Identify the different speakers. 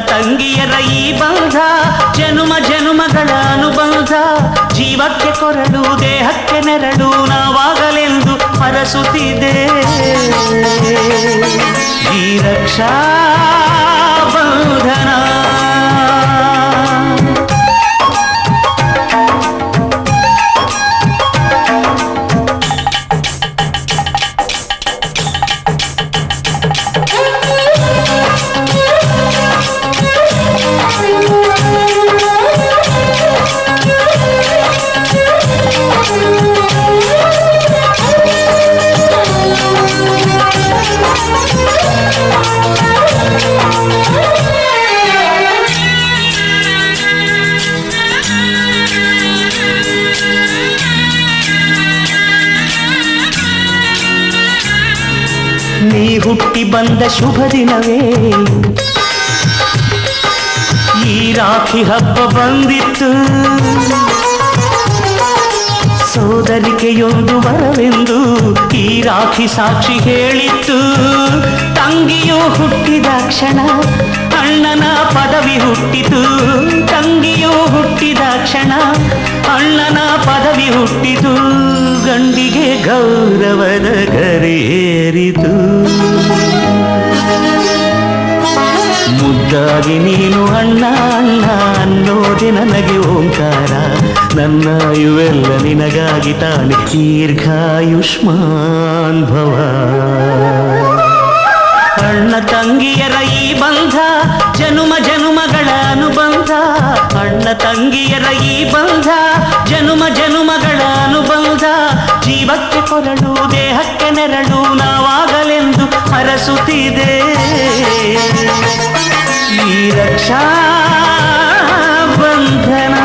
Speaker 1: ತಂಗಿಯರ ಈ ಬಂಧ ಜನುಮ ಜನುಮಗಳ ಅನುಬಂಧ. ಜೀವಕ್ಕೆ ಕೊರಳು ದೇಹಕ್ಕೆ ನೆರಳು ನಾವಾಗಲೆಂದು ಹರಸುತ್ತಿದೆ ಈ ರಕ್ಷಾ ಬಂಧನ. ನೀ ಹುಟ್ಟಿ ಬಂದ ಶುಭ ದಿನವೇ ಈ ರಾಖಿ ಹಬ್ಬ ಬಂದಿತ್ತು. ಸೋದರಿಕೆಯೊಂದು ವರವೆಂದು ಈ ರಾಖಿ ಸಾಕ್ಷಿ ಹೇಳಿತ್ತು. ತಂಗಿಯು ಹುಟ್ಟಿದ ಕ್ಷಣ ಅಣ್ಣನ ಪದವಿ ಹುಟ್ಟಿತು. ತಂಗಿಯು ಹುಟ್ಟಿದ ಕ್ಷಣ ಅಣ್ಣನ ಪದವಿ ಹುಟ್ಟಿತು. ಗಂಡಿಗೆ ಗೌರವದ ಗರಿಯೇರಿತು. ಮುದ್ದಾಗಿ ನೀನು ಅಣ್ಣ ಅಣ್ಣ ಅನ್ನೋದೆ ನನಗೆ ಓಂಕಾರ. ನನ್ನ ಇವೆಲ್ಲ ನಿನಗಾಗಿ ತಾನೆ ದೀರ್ಘಾಯುಷ್ಮಾನ್ ಭವ. ಅಣ್ಣ ತಂಗಿಯರ ಈ ಬಂಧ ಜನುಮ ಜನುಮಗಳ ಅನುಬಂಧ. ಅಣ್ಣ ತಂಗಿಯರ ಈ ಬಂಧ ಜನುಮ ಜನುಮಗಳ ಅನುಬಂಧ. ಜೀವಕ್ಕೆ ಕೊರಳು ದೇಹಕ್ಕೆ ನೆರಳು ನಾವಾಗಲೆಂದು ಹರಸುತ್ತಿದೆ ಈ ರಕ್ಷಾ ಬಂಧನ.